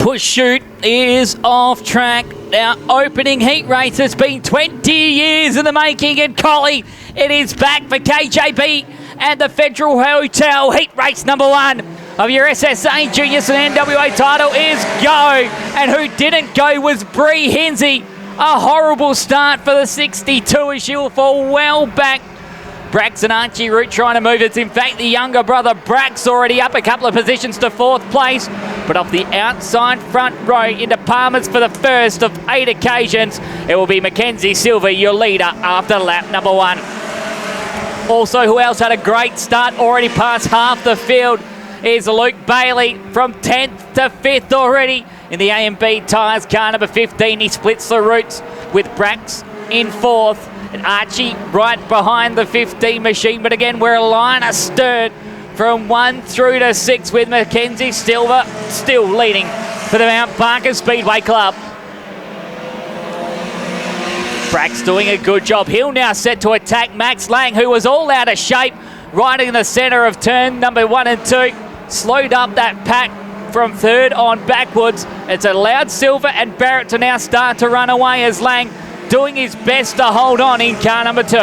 Push Shoot is off track. Our opening heat race has been 20 years in the making, and Collie, it is back for KJB and the Federal Hotel heat race number 1 of your SSA Juniors and NWA title is go. And who didn't go was Bree Hinsey. A horrible start for the 62 as she will fall well back. Brax and Archie Root trying to move. It's in fact the younger brother Brax already up a couple of positions to 4th place, but off the outside front row into Palmer's for the first of 8 occasions. It will be Mackenzie Silver, your leader after lap number 1. Also, who else had a great start, already past half the field, is Luke Bailey from 10th to 5th already in the A&B tyres car number 15. He splits the routes with Brax in 4th. And Archie right behind the 15 machine. But again, we're a line astern from 1 through to 6 with Mackenzie Silver still leading for the Mount Barker Speedway Club. Brax doing a good job. He'll now set to attack Max Lang, who was all out of shape right in the centre of turn number 1 and 2. Slowed up that pack from 3rd on backwards. It's allowed Silver and Barrett to now start to run away as Lang doing his best to hold on in car number 2.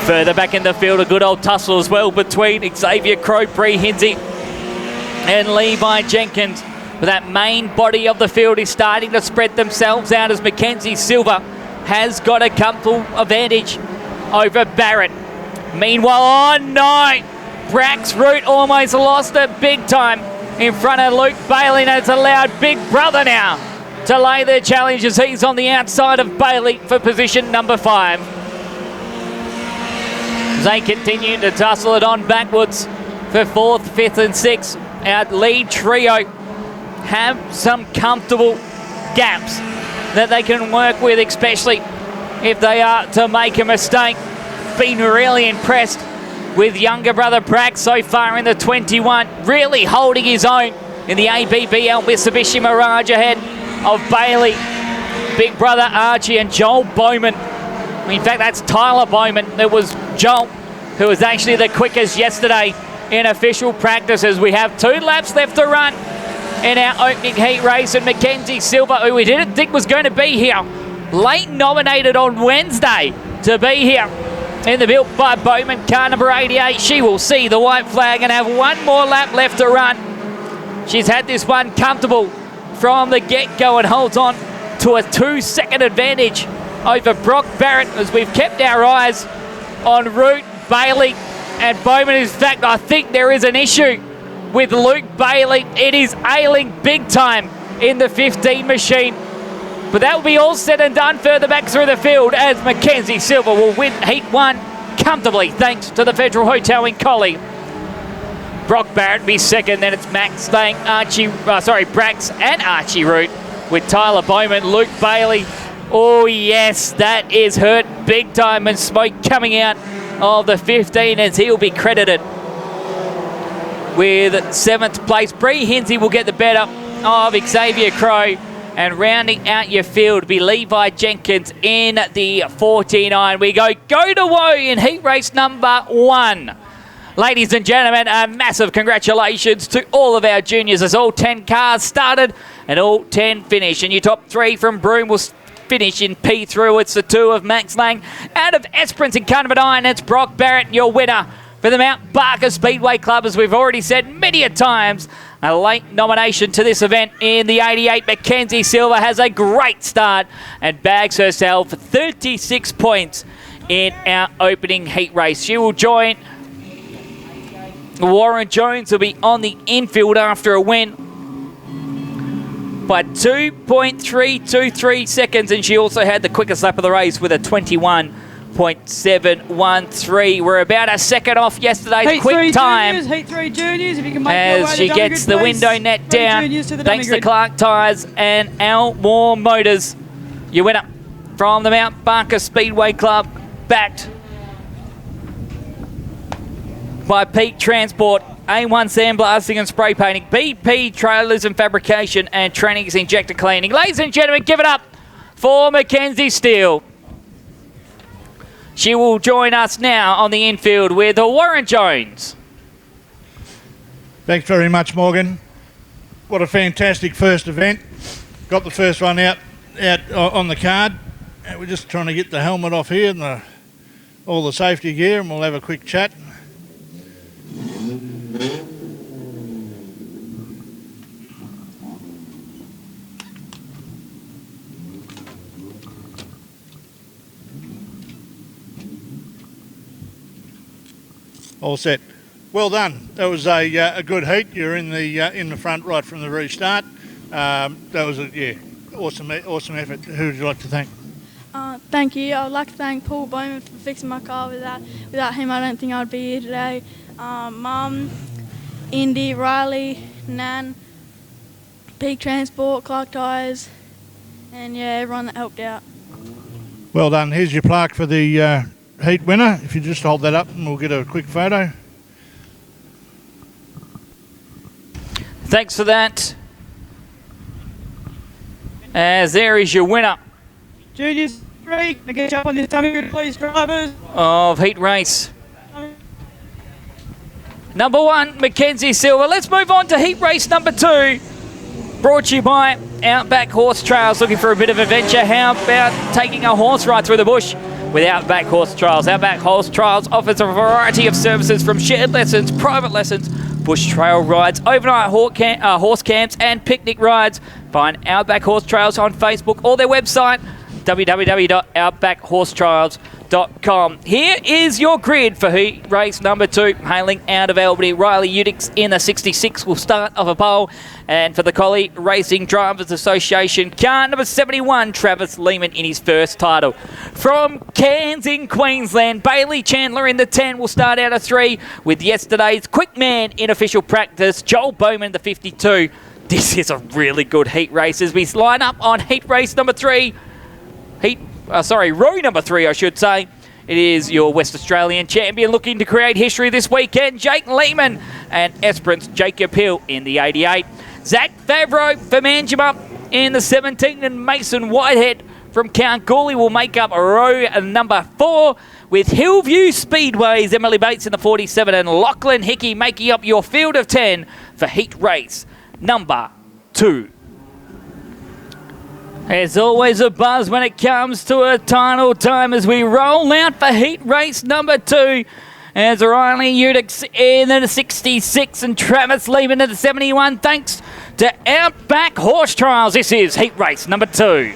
Further back in the field, a good old tussle as well between Xavier Crowe, Bree Hinsey and Levi Jenkins. But that main body of the field is starting to spread themselves out as Mackenzie Silver has got a comfortable advantage over Barrett. Meanwhile, oh no! Brax Root almost lost it big time in front of Luke Bailey, and it's allowed Big Brother now to lay their challenge as he's on the outside of Bailey for position number 5. They continue to tussle it on backwards for 4th, 5th and 6th. Our lead trio have some comfortable gaps that they can work with, especially if they are to make a mistake. Been really impressed with younger brother Brax so far in the 21, really holding his own in the ABBL Mitsubishi Mirage ahead of Bailey, Big Brother Archie and Joel Bowman. In fact, that's Tyler Bowman. It was Joel who was actually the quickest yesterday in official practice, as we have 2 laps left to run in our opening heat race. And Mackenzie Silver, who we didn't think was going to be here, late nominated on Wednesday to be here in the built by Bowman car number 88. She will see the white flag and have 1 more lap left to run. She's had this one comfortable from the get-go and holds on to a 2-second advantage over Brock Barrett, as we've kept our eyes on Root, Bailey and Bowman. In fact, I think there is an issue with Luke Bailey. It is ailing big time in the 15 machine. But that will be all said and done further back through the field as Mackenzie Silver will win Heat 1 comfortably thanks to the Federal Hotel in Collie. Brock Barrett be second, then it's Max Lang, Brax and Archie Root with Tyler Bowman, Luke Bailey. Oh yes, that is hurt big time, and smoke coming out of the 15 as he'll be credited with 7th place. Bree Hinsey will get the better of Xavier Crowe, and rounding out your field be Levi Jenkins in the 49. We go to woe in heat race number 1. Ladies and gentlemen, a massive congratulations to all of our juniors as all 10 cars started and all 10 finished. And your top 3 from Broome will finish in P through. It's the 2 of Max Lang. Out of Esperance in car number 9, it's Brock Barrett, your winner for the Mount Barker Speedway Club. As we've already said many a times, a late nomination to this event in the 88. Mackenzie Silver has a great start and bags herself 36 points in our opening heat race. She will join Warren Jones, will be on the infield after a win by 2.323 seconds, and she also had the quickest lap of the race with a 21.713. We're about a second off yesterday's quick time. Heat 3 juniors, if you can make as she gets the window net down, thanks to Clark Tyres and Al Moore Motors. Your winner from the Mount Barker Speedway Club, backed by Peak Transport, A1 Sandblasting and Spray Painting, BP Trailers and Fabrication, and Trenning's Injector Cleaning. Ladies and gentlemen, give it up for Mackenzie Steele. She will join us now on the infield with Warren Jones. Thanks very much, Morgan. what a fantastic first event. Got the first one out on the card. And we're just trying to get the helmet off here and all the safety gear, and we'll have a quick chat. All set. Well done. That was a good heat. You're in the front right from the restart. That was a awesome effort. Who would you like to thank? Thank you. I would like to thank Paul Bowman for fixing my car. Without him, I don't think I'd be here today. Mum, Indy, Riley, Nan, Peak Transport, Clark Tyres, and everyone that helped out. Well done. Here's your plaque for the heat winner. If you just hold that up and we'll get a quick photo. Thanks for that. As there is your winner. Juniors 3, to get you up on your tummy, please, drivers. Of heat race number 1, Mackenzie Silver. Let's move on to heat race number 2. Brought to you by Outback Horse Trails. Looking for a bit of adventure? How about taking a horse ride through the bush with Outback Horse Trails? Outback Horse Trails offers a variety of services from shared lessons, private lessons, bush trail rides, overnight horse camps and picnic rides. Find Outback Horse Trails on Facebook or their website, www.outbackhorsetrails.com. Here is your grid for heat race number 2. Hailing out of Albany, Riley Udix in the 66 will start off a pole. And for the Collie Racing Drivers Association, car number 71, Travis Lehman in his first title. From Cairns in Queensland, Bailey Chandler in the 10 will start out of 3 with yesterday's quick man in official practice, Joel Bowman the 52. This is a really good heat race as we line up on heat race number 3. Row number 3, I should say. It is your West Australian champion looking to create history this weekend, Jake Lehman, and Esperance Jacob Hill in the 88. Zach Favreau for Manjimup in the 17, and Mason Whitehead from Kalgoorlie will make up row number 4, with Hillview Speedway's Emily Bates in the 47 and Lachlan Hickey making up your field of 10 for heat race number 2. There's always a buzz when it comes to a title time as we roll out for heat race number 2. As Riley Udix in the 66 and Travis Lehman in the 71. Thanks to Outback Horse Trials. This is heat race number 2.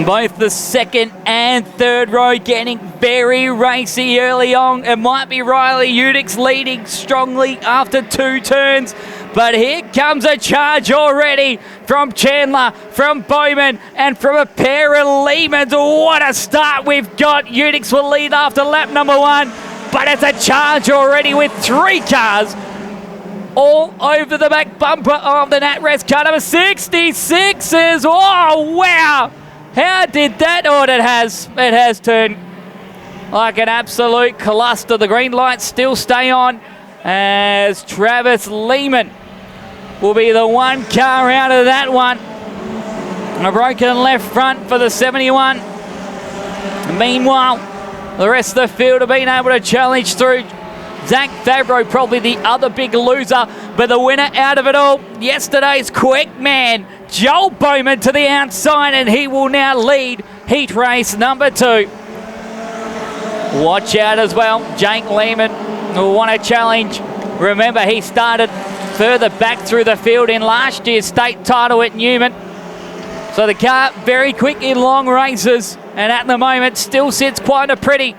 Both the second and third row getting very racy early on. It might be Riley Udix leading strongly after 2 turns. But here comes a charge already from Chandler, from Bowman, and from a pair of Lehmans. What a start we've got. Udix will lead after lap number 1. But it's a charge already with 3 cars all over the back bumper of the NatRes car number 66s. Oh, wow. How did that? Oh, it has turned like an absolute cluster. The green lights still stay on as Travis Lehman will be the one car out of that one. A broken left front for the 71. Meanwhile, the rest of the field have been able to challenge through. Zach Favreau probably the other big loser, but the winner out of it all, yesterday's quick man, Joel Bowman to the outside, and he will now lead heat race number 2. Watch out as well, Jake Lehman will want to challenge. Remember, he started further back through the field in last year's state title at Newman. So the car very quick in long races, and at the moment still sits quite a pretty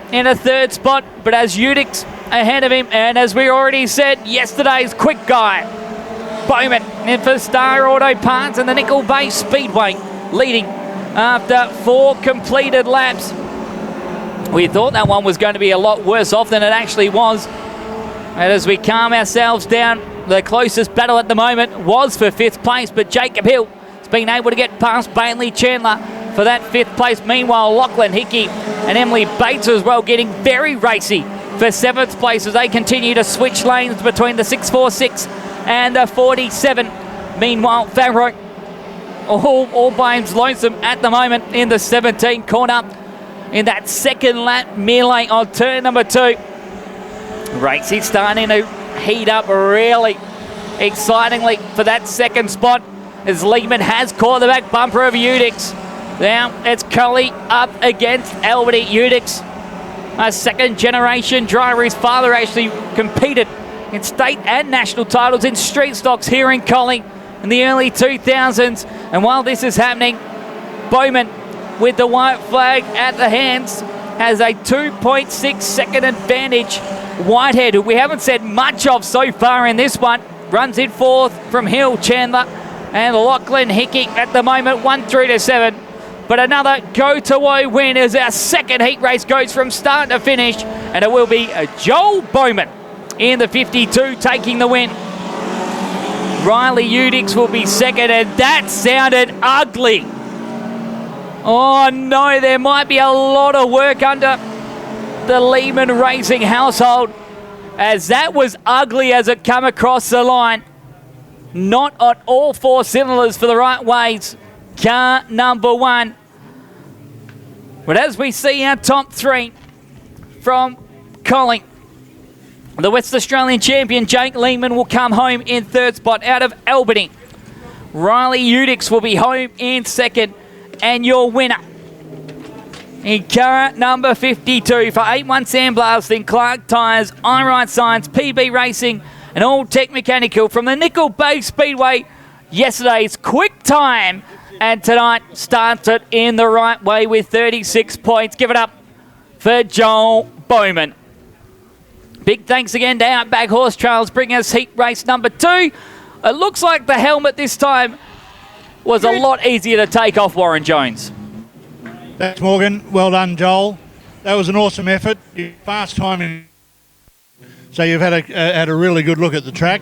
in a 3rd spot, but as Udix ahead of him, and as we already said, yesterday's quick guy, Bowman in for Star Auto Parts and the Nickel Bay Speedway, leading after 4 completed laps. We thought that one was going to be a lot worse off than it actually was. And as we calm ourselves down, the closest battle at the moment was for 5th place, but Jacob Hill has been able to get past Bailey Chandler for that 5th place. Meanwhile, Lachlan Hickey and Emily Bates as well getting very racy for 7th place as they continue to switch lanes between the 646 and the 47. Meanwhile, Favreau all by his lonesome at the moment in the 17 corner in that second lap melee on turn number 2. Race is starting to heat up really excitingly for that second spot as Lehman has caught the back bumper of Udix. Now it's Collie up against Albany. Udix, a second generation driver. His father actually competed in state and national titles in street stocks here in Collie in the early 2000s. And while this is happening, Bowman with the white flag at the hands has a 2.6 second advantage. Whitehead, who we haven't said much of so far in this one, runs in fourth from Hill, Chandler and Lachlan Hickey at the moment, 1-3-7. But another go-to-woe win as our second heat race goes from start to finish, and it will be Joel Bowman in the 52 taking the win. Riley Udix will be second, and that sounded ugly. Oh no, there might be a lot of work under the Lehman Racing household, as that was ugly as it come across the line. Not on all four cylinders for the right ways. Car number one. But as we see our top three from Collie, the West Australian champion Jake Lehman will come home in third spot out of Albany. Riley Udix will be home in second. And your winner in car number 52 for 8-1 Sandblasting, Clark Tyres, iRide Science, PB Racing and All Tech Mechanical from the Nickel Bay Speedway. Yesterday's quick time, and tonight starts it in the right way with 36 points. Give it up for Joel Bowman. Big thanks again to Outback Horse Trails bringing us heat race number 2. It looks like the helmet this time was a lot easier to take off Warren Jones. Thanks, Morgan. Well done, Joel. That was an awesome effort. Fast timing. So you've had a really good look at the track.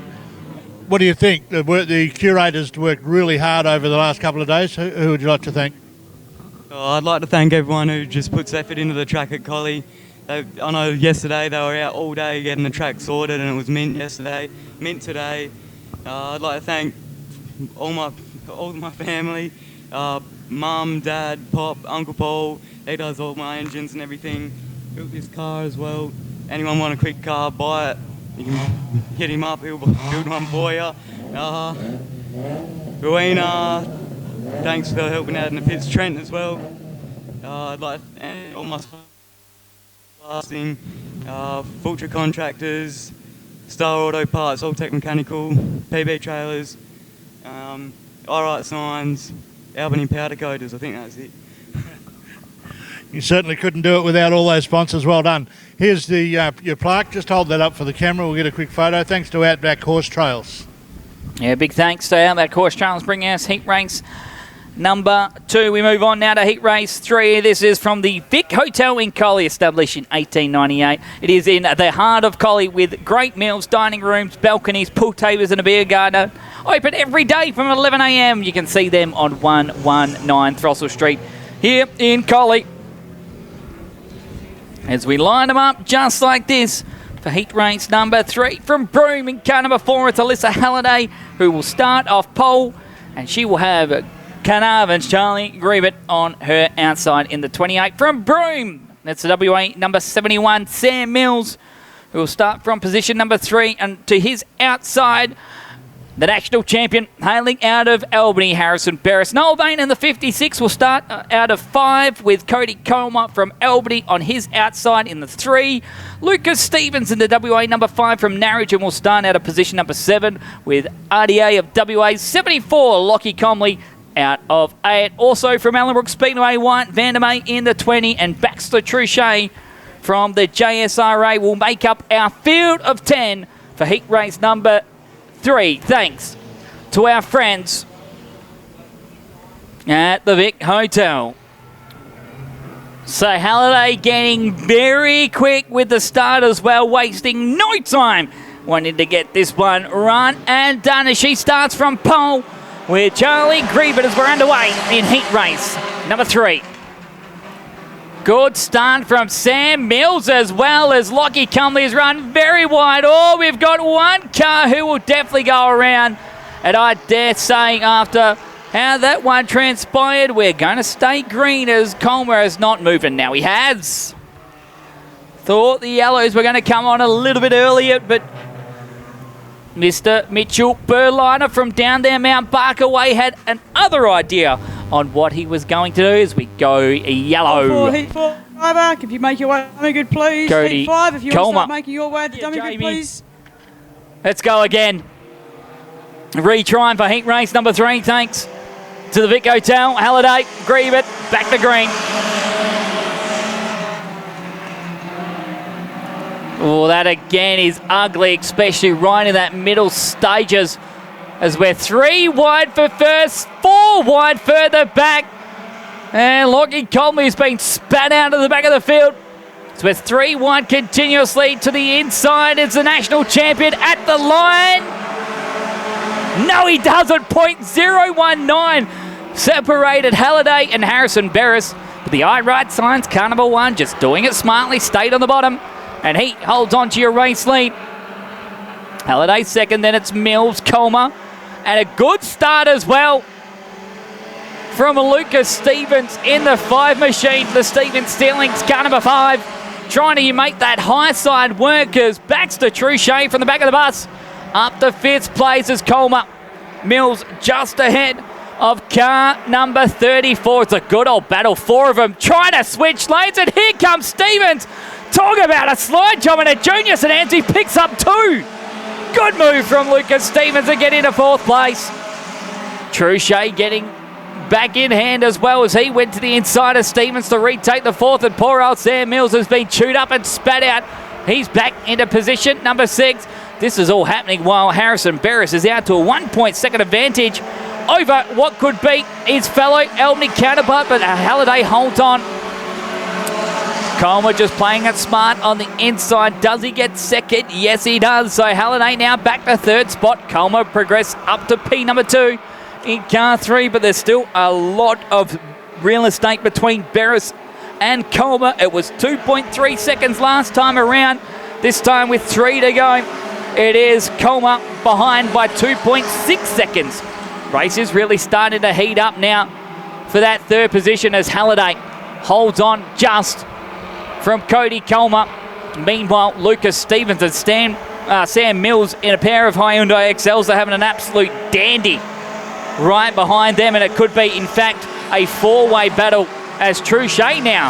What do you think? The curators worked really hard over the last couple of days. Who would you like to thank? I'd like to thank everyone who just puts effort into the track at Collie. I know yesterday they were out all day getting the track sorted, and it was mint yesterday, mint today. I'd like to thank all my family, Mum, Dad, Pop, Uncle Paul. He does all my engines and everything. Built this car as well. Anyone want a quick car, buy it. You can hit him up, he'll build one for you. Rowena, thanks for helping out in the pits. Trent as well. I'd like to thank all my blasting, Fultra Contractors, Star Auto Parts, All Tech Mechanical, PB Trailers, iRide Signs, Albany Powder Coaters. I think that's it. You certainly couldn't do it without all those sponsors. Well done. Here's the your plaque. Just hold that up for the camera. We'll get a quick photo. Thanks to Outback Horse Trails. Yeah, big thanks to Outback Horse Trails bringing us heat race number 2. We move on now to heat race 3. This is from the Vic Hotel in Collie, established in 1898. It is in the heart of Collie with great meals, dining rooms, balconies, pool tables and a beer garden. Open every day from 11 a.m. You can see them on 119 Throstle Street here in Collie. As we line them up just like this for heat race number 3. From Broome in car number 4, it's Alyssa Halliday, who will start off pole, and she will have Carnarvon's Charlie Grievett on her outside in the 28. From Broome, that's the WA number 71, Sam Mills, who will start from position number 3, and to his outside, the national champion hailing out of Albany, Harrison Barris. Noel Bain in the 56 will start out of 5 with Cody Comer from Albany on his outside in the 3. Lucas Stevens in the WA number 5 from Narrogin will start out of position number 7 with RDA of WA 74, Lockie Comley out of 8. Also from Allenbrook Speedway, White Vandermeer in the 20, and Baxter Truchet from the JSRA will make up our field of 10 for heat race number 3, thanks to our friends at the Vic Hotel. So Halliday getting very quick with the start as well, wasting no time, wanting to get this one run and done as she starts from pole with Charlie Grievett as we're underway in heat race number 3. Good start from Sam Mills as well as Lockie Cumley's run very wide. Oh, we've got one car who will definitely go around. And I dare say after how that one transpired, we're going to stay green as Comer is not moving. Now he has Thought the yellows were going to come on a little bit earlier, but Mr. Mitchell Berliner from down there Mount Barker Way had another idea on what he was going to do as we go yellow. Heat 4, back. If you make your way to Dummy Good, please. Cody Heat 5, if you want to Coleman. start making your way to Dummy Good, Jamie. please. Let's go again. Retrying for heat race number 3, thanks to the Vic Hotel. Halliday, Grieve it, back to green. Oh, that again is ugly, especially right in that middle stages, as we're 3 wide for first, 4 wide further back. And Lockie Colmey's been spat out of the back of the field. So we're 3 wide continuously to the inside. It's the national champion at the line. No, he doesn't. 0.019 separated Halliday and Harrison Barris. But the right signs, car number 1, just doing it smartly, stayed on the bottom. And he holds on to your race lead. Halliday second, then it's Mills, Colmer. And a good start as well from Lucas Stevens in the 5 machine. The Stevens Steelings, car number 5. Trying to make that high side work as Baxter Truchet from the back of the bus. Up to 5th place is Colmer. Mills just ahead of car number 34. It's a good old battle. 4 of them trying to switch lanes. And here comes Stevens. Talk about a slide job, and a junior St. Anthony picks up 2. Good move from Lucas Stevens to get into 4th place. Truchet getting back in hand as well as he went to the inside of Stevens to retake the 4th, and poor old Sam Mills has been chewed up and spat out. He's back into position number 6. This is all happening while Harrison Barris is out to a 1.2 advantage over what could be his fellow Albany counterpart, but Halliday holds on. Colmer just playing it smart on the inside. Does he get second? Yes, he does. So Halliday now back to 3rd spot. Colmer progress up to P number 2 in car 3, but there's still a lot of real estate between Barris and Colmer. It was 2.3 seconds last time around. This time with 3 to go, it is Colmer behind by 2.6 seconds. Race is really starting to heat up now for that 3rd position as Halliday holds on just from Cody Colmer. Meanwhile, Lucas Stevens and Sam Mills in a pair of Hyundai XLs are having an absolute dandy right behind them, and it could be, in fact, a 4-way battle as Truchet now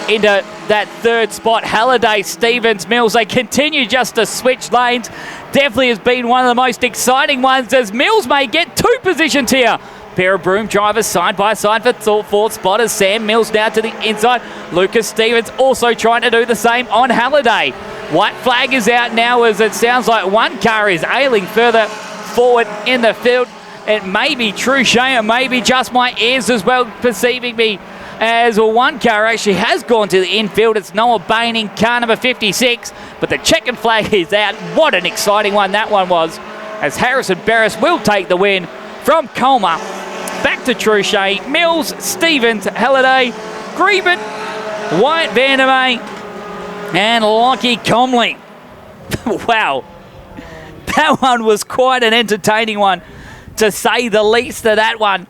into that 3rd spot. Halliday, Stevens, Mills, they continue just to switch lanes. Definitely has been one of the most exciting ones as Mills may get 2 positions here. Pair of Broom drivers side by side for 4th spot as Sam Mills now to the inside. Lucas Stevens also trying to do the same on Halliday. White flag is out now as it sounds like one car is ailing further forward in the field. It may be Truchet, or maybe just my ears as well perceiving me, as one car actually has gone to the infield. It's Noah Bain in car number 56, but the checkered flag is out. What an exciting one that one was, as Harrison Barris will take the win from Colmer. Back to Truchet, Mills, Stevens, Halliday, Grieben, White, Vandermeer, and Lockie Comley. Wow, that one was quite an entertaining one, to say the least of that one.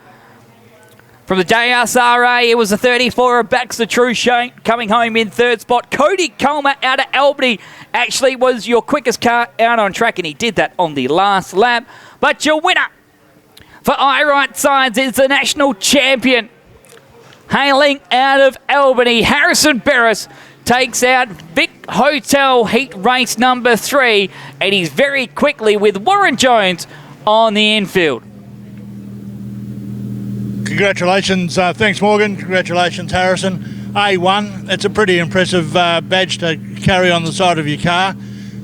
From the JSRA, it was a 34 of Baxter Truchet coming home in 3rd spot. Cody Colmer out of Albany actually was your quickest car out on track, and he did that on the last lap. But your winner for I-Right Signs is the national champion. Hailing out of Albany, Harrison Barris takes out Vic Hotel Heat Race number 3, and he's very quickly with Warren Jones on the infield. Congratulations. Thanks, Morgan. Congratulations, Harrison. A1, it's a pretty impressive badge to carry on the side of your car.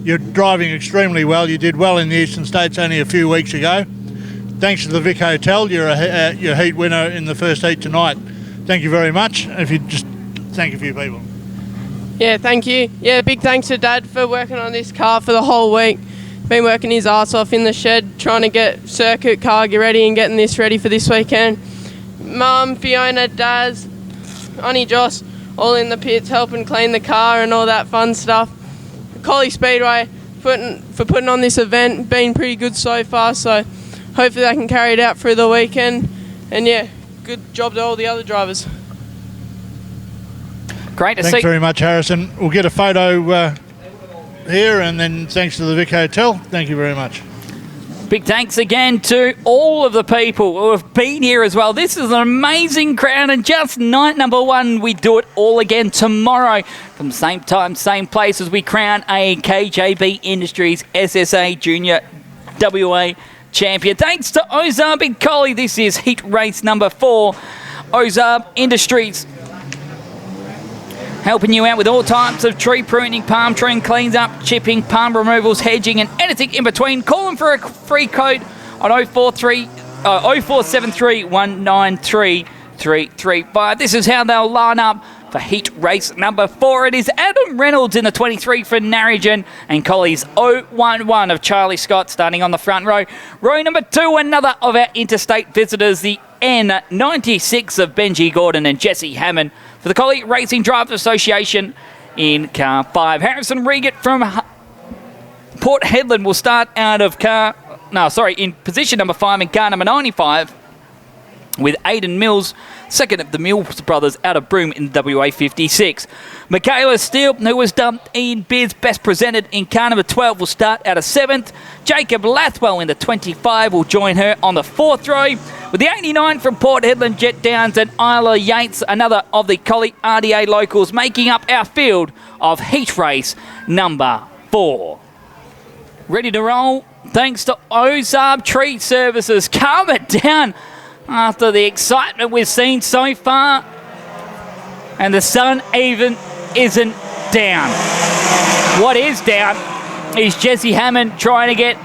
You're driving extremely well. You did well in the Eastern States only a few weeks ago. Thanks to the Vic Hotel, you're your heat winner in the first heat tonight. Thank you very much. If you just thank a few people. Yeah, thank you. Yeah, big thanks to Dad for working on this car for the whole week. Been working his arse off in the shed trying to get circuit car ready and getting this ready for this weekend. Mum, Fiona, Daz, Auntie Joss, all in the pits helping clean the car and all that fun stuff. Collie Speedway for putting on this event, been pretty good so far, so hopefully they can carry it out through the weekend. And yeah, good job to all the other drivers. Great to Thanks see. very much, Harrison. We'll get a photo here, and then thanks to the Vic Hotel. Thank you very much. Big thanks again to all of the people who have been here as well. This is an amazing crowd, and just night number 1. We do it all again tomorrow from the same time, same place, as we crown a KJB Industries SSA Junior WA champion. Thanks to Ozarb and Collie. This is heat race number 4. Ozarb Industries, helping you out with all types of tree pruning, palm tree cleans up, chipping, palm removals, hedging, and anything in between. Call them for a free code on 0473 193 335. This is how they'll line up for heat race number 4. It is Adam Reynolds in the 23 for Narrogin, and Collie's 011 of Charlie Scott starting on the front row. Row number 2, another of our interstate visitors, the N96 of Benji Gordon and Jesse Hammond for the Collie Racing Drivers Association in car 5. Harrison Regan from Port Hedland will start out of in position number 5 in car number 95, with Aidan Mills, second of the Mills brothers out of Broome in WA 56. Michaela Steele, who was dumped in bids best presented in car number 12, will start out of 7th. Jacob Lathwell in the 25 will join her on the 4th row, with the 89 from Port Hedland, Jet Downs, and Isla Yates, another of the Collie RDA locals, making up our field of heat race number 4. Ready to roll? Thanks to Ozarb Tree Services. Calm it down after the excitement we've seen so far. And the sun even isn't down. What is down is Jesse Hammond trying to get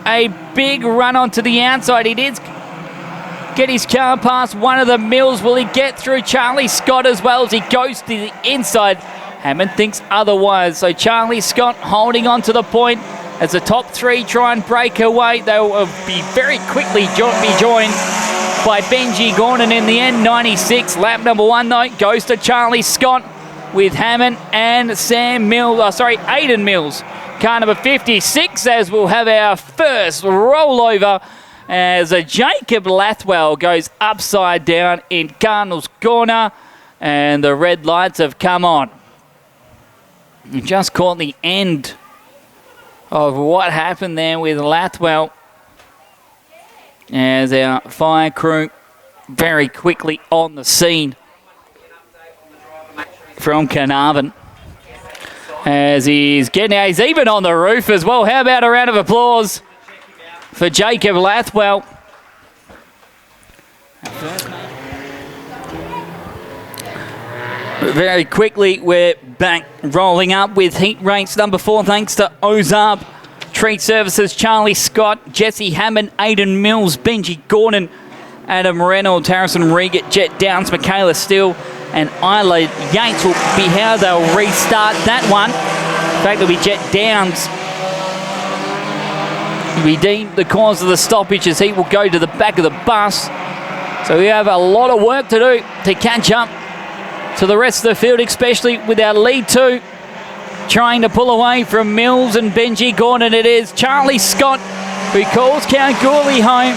a big run onto the outside. He did get his car past one of the Mills. Will he get through Charlie Scott as well as he goes to the inside? Hammond thinks otherwise. So Charlie Scott holding on to the point as the top 3 try and break away. They will be very quickly be joined by Benji Gordon in the end. 96, lap number 1 though, goes to Charlie Scott with Hammond and Aidan Mills. Car number 56, as we'll have our first rollover as Jacob Lathwell goes upside down in Cardinals corner, and the red lights have come on. We just caught the end of what happened there with Lathwell, as our fire crew very quickly on the scene from Carnarvon, as he's even on the roof as well. How about a round of applause for Jacob Lathwell? Very quickly, we're back rolling up with heat race number 4, thanks to Ozarb Tree Services, Charlie Scott, Jesse Hammond, Aidan Mills, Benji Gordon, Adam Reynolds, Harrison Regan, Jet Downs, Michaela Steele, and Isla Yates will be how they'll restart that one. In fact, it'll be Jet Downs. We deemed the cause of the stoppage as he will go to the back of the bus. So we have a lot of work to do to catch up to the rest of the field, especially with our lead 2 trying to pull away from Mills and Benji Gordon. It is Charlie Scott who calls Kalgoorlie home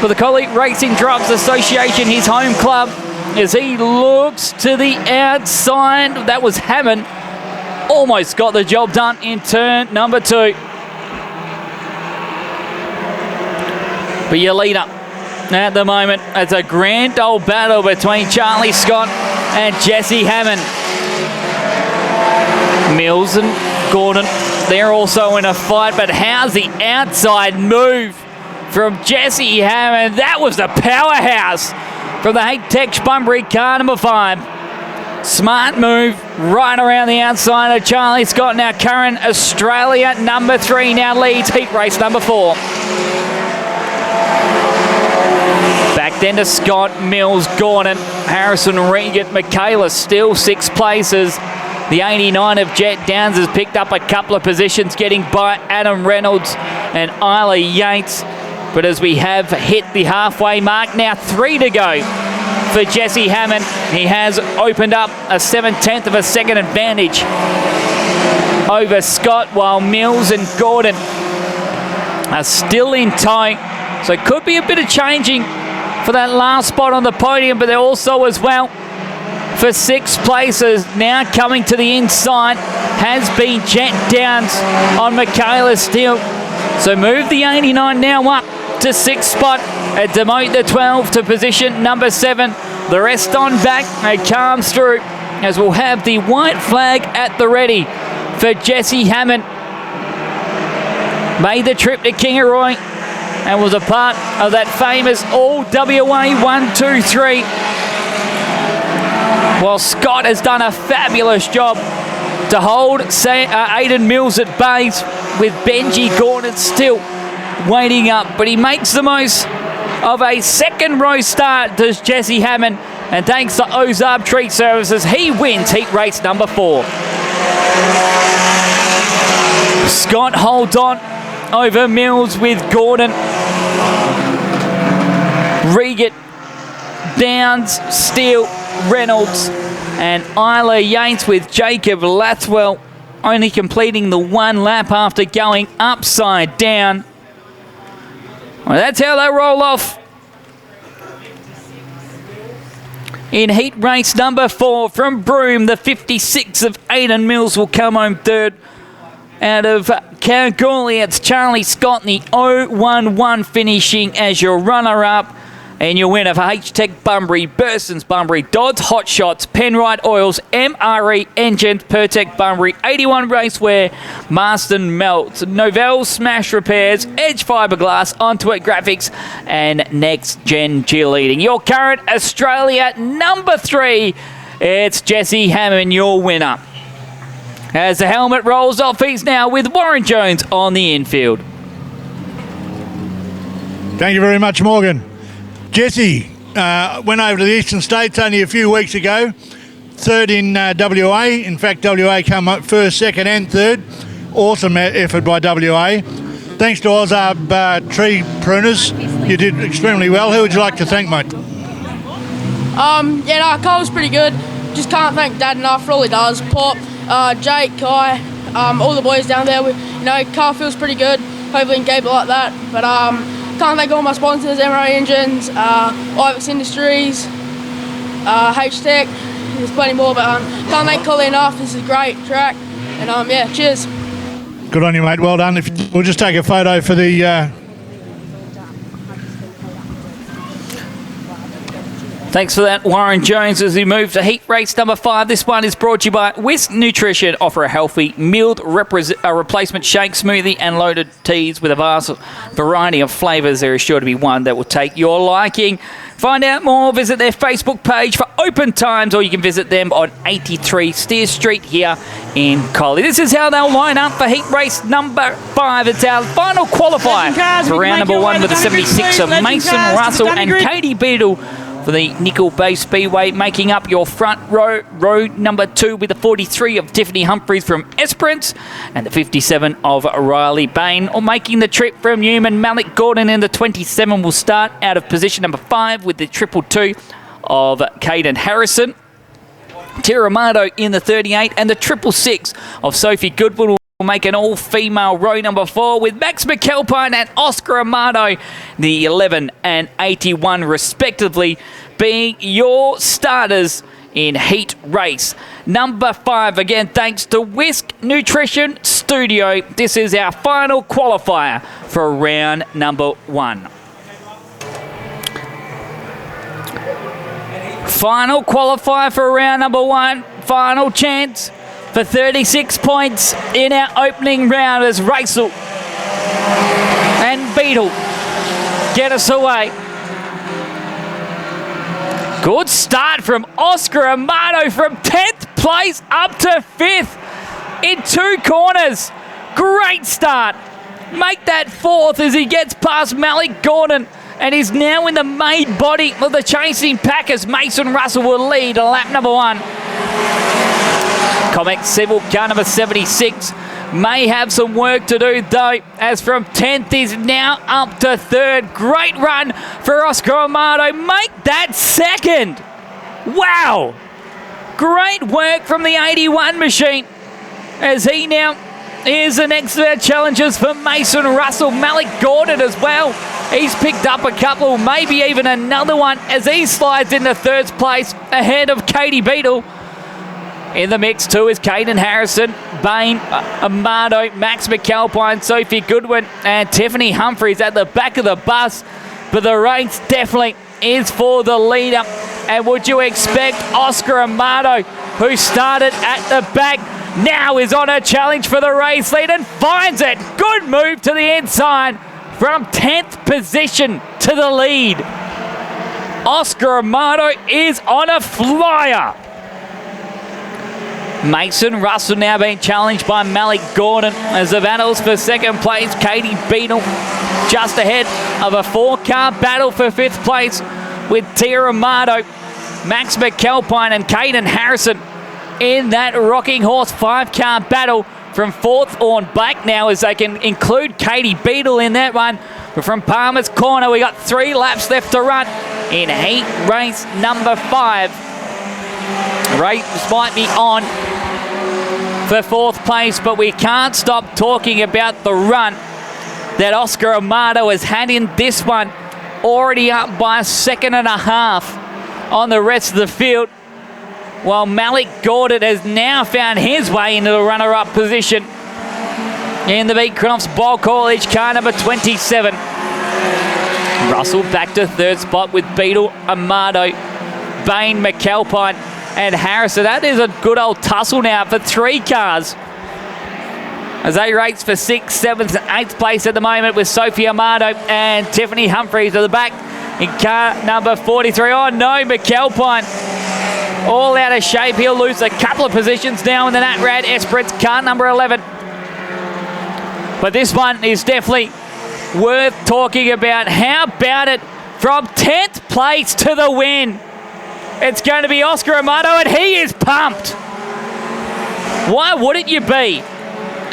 for the Collie Racing Drivers Association, his home club, as he looks to the outside. That was Hammond. Almost got the job done in turn number 2. But your leader at the moment, it's a grand old battle between Charlie Scott and Jesse Hammond. Mills and Gordon, they're also in a fight, but how's the outside move from Jesse Hammond? That was the powerhouse from the H-Tech Bunbury car number 5. Smart move right around the outside of Charlie Scott. Now current Australia number 3 now leads heat race number 4. Back then to Scott, Mills, Gordon, Harrison Regan, Michaela still 6 places. The 89 of Jet Downs has picked up a couple of positions, getting by Adam Reynolds and Isla Yates. But as we have hit the halfway mark, now 3 to go for Jesse Hammond. He has opened up a 7/10 of a second advantage over Scott, while Mills and Gordon are still in tow. So it could be a bit of changing for that last spot on the podium, but they're also as well for 6th places. Now coming to the inside has been Jet Downs on Michaela Steele. So move the 89 now up to 6th spot and demote the 12 to position number 7. The rest on back and calms through as we'll have the white flag at the ready for Jessie Hammond. Made the trip to Kingaroy and was a part of that famous All WA 1-2-3. While Scott has done a fabulous job to hold Aidan Mills at bay with Benji Gordon still waiting up. But he makes the most of a second row start, does Jessie Hammond. And thanks to Ozarb Treat Services, he wins heat race number 4. Scott holds on over Mills with Gordon. Regan, Downs, Steele, Reynolds, and Isla Yates with Jacob Lathwell only completing the 1 lap after going upside down. Well, that's how they roll off. In heat race number 4 from Broome, the 56 of Aidan Mills will come home third. Out of Kalgoorlie, it's Charlie Scott in the 011 finishing as your runner-up. And your winner for H-Tech Bunbury, Burson's Bunbury, Dodds Hot Shots, Penrite Oils, MRE Engines, Pertec Bunbury, 81 Racewear, Marston Melts, Novell Smash Repairs, Edge Fiberglass, Onto It Graphics, and Next Gen Cheerleading. Your current Australia number 3, it's Jessie Hammond, your winner. As the helmet rolls off, he's now with Warren Jones on the infield. Thank you very much, Morgan. Jessie went over to the Eastern States only a few weeks ago. 3rd in WA. In fact, WA come up 1st, 2nd and 3rd. Awesome effort by WA. Thanks to Ozarb Tree Pruners. You did extremely well. Who would you like to thank, mate? Cole was pretty good. Just can't thank Dad enough for all he does. Pop, Jake, Kai, all the boys down there. Car feels pretty good. Hopefully we can keep it like that. But can't thank all my sponsors, MRA Engines, Ivex Industries, H-Tech. There's plenty more, but can't thank Collie enough. This is a great track. And cheers. Good on you, mate. Well done. We'll just take a photo for the... Thanks for that, Warren Jones, as we move to heat race number 5. This one is brought to you by Whisk Nutrition. Offer a healthy milled replacement shake, smoothie and loaded teas with a vast variety of flavours. There is sure to be one that will take your liking. Find out more, visit their Facebook page for open times, or you can visit them on 83 Steer Street here in Collie. This is how they'll line up for heat race number 5. It's our final qualifier for round number 1 with the 76 of Mason Russell and Katie Beadle for the Nickel Bay Speedway, making up your front row number 2 with the 43 of Tiffany Humphries from Esperance and the 57 of Riley Bain. Or making the trip from Newman, Malik Gordon in the 27 will start out of position number 5 with the 222 of Caden Harrison. Tiramato in the 38 and the 666 of Sophie Goodwood will make an all-female row number 4 with Max McAlpine and Oscar Amato, the 11 and 81 respectively, being your starters in heat race number 5. Again, thanks to Whisk Nutrition Studio. This is our final qualifier for round number 1. Final qualifier for round number 1. Final chance for 36 points in our opening round as Racel and Beetle get us away. Good start from Oscar Amato from 10th place up to 5th in 2 corners. Great start. Make that 4th as he gets past Malik Gordon and is now in the main body of the chasing pack as Mason Russell will lead lap number 1. Comex Civil car number 76 may have some work to do though, as from 10th is now up to 3rd. Great run for Oscar Amato. Make that 2nd. Wow. Great work from the 81 machine as he now is the next of our challengers for Mason Russell. Malik Gordon as well He's picked up a couple, maybe even another one, as he slides into third place ahead of Katie Beadle. In the mix too is Caden Harrison, Bain, Amado, Max McAlpine, Sophie Goodwin, and Tiffany Humphreys at the back of the bus. But the race definitely is for the leader. And would you expect Oscar Amado, who started at the back, now is on a challenge for the race lead and finds it. Good move to the inside from 10th position to the lead. Oscar Amado is on a flyer. Mason Russell now being challenged by Malik Gordon as the battles for second place. Katie Beadle just ahead of a 4-car battle for 5th place with Tia Amado, Max McAlpine and Caden Harrison in that rocking horse 5-car battle from 4th on back now, as they can include Katie Beadle in that one. But from Palmer's Corner, we got 3 laps left to run in heat race number 5. Race might be on for 4th place, but we can't stop talking about the run that Oscar Amado has had in this one. Already up by a 2.5 on the rest of the field, while Malik Gordon has now found his way into the runner-up position in the Beecrofts Ball College car number 27. Russell back to 3rd spot with Beadle, Amado, Bain, McAlpine and Harrison. That is a good old tussle now for 3 cars, as they race for 6th, 7th and 8th place at the moment, with Sophie Amado and Tiffany Humphreys at the back in car number 43. Oh no, McAlpine all out of shape. He'll lose a couple of positions now in the Nat Rad Esperance car number 11. But this one is definitely worth talking about. How about it from 10th place to the win? It's going to be Oscar Amado, and he is pumped. Why wouldn't you be?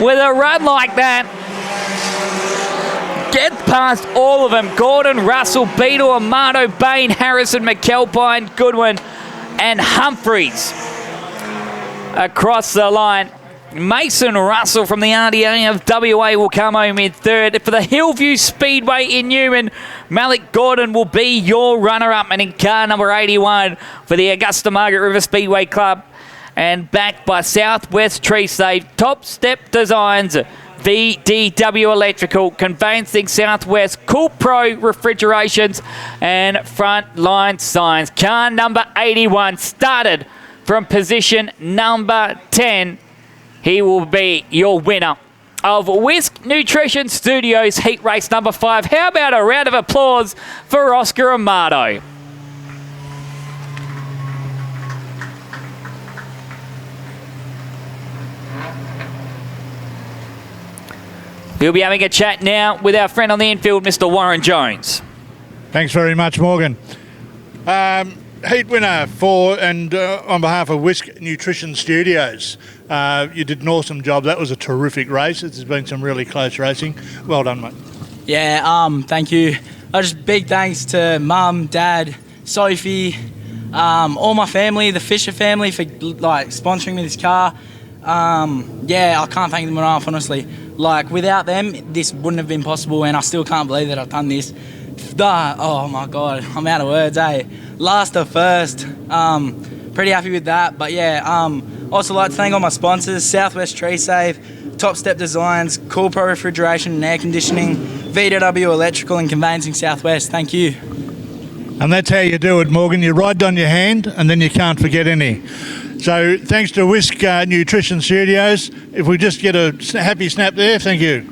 With a run like that, get past all of them. Gordon, Russell, Beadle, Amado, Bain, Harrison, McAlpine, Goodwin and Humphreys across the line. Mason Russell from the RDA of WA will come home in 3rd. For the Hillview Speedway in Newman, Malik Gordon will be your runner-up, and in car number 81 for the Augusta Margaret River Speedway Club, and backed by Southwest Tree Safe, Top Step Designs, VDW Electrical, Conveyancing Southwest, Cool Pro Refrigerations and Frontline Signs. Car number 81 started from position number 10. He will be your winner of Whisk Nutrition Studios heat race number 5. How about a round of applause for Oscar Amado? We'll be having a chat now with our friend on the infield, Mr. Warren Jones. Thanks very much, Morgan. Heat winner for and on behalf of Whisk Nutrition Studios. You did an awesome job. That was a terrific race. There's been some really close racing. Well done, mate. Yeah, thank you. Just big thanks to Mum, Dad, Sophie, all my family, the Fisher family, for like sponsoring me this car. Yeah, I can't thank them enough, honestly. Like, without them, this wouldn't have been possible, and I still can't believe that I've done this. Oh my God, I'm out of words, eh? Last to first, pretty happy with that. But yeah, also like to thank all my sponsors: Southwest Tree Safe, Top Step Designs, Cool Pro Refrigeration and Air Conditioning, VW Electrical and Conveyancing Southwest. Thank you. And that's how you do it, Morgan. You ride on your hand and then you can't forget any. So thanks to Whisk Nutrition Studios. If we just get a happy snap there, thank you.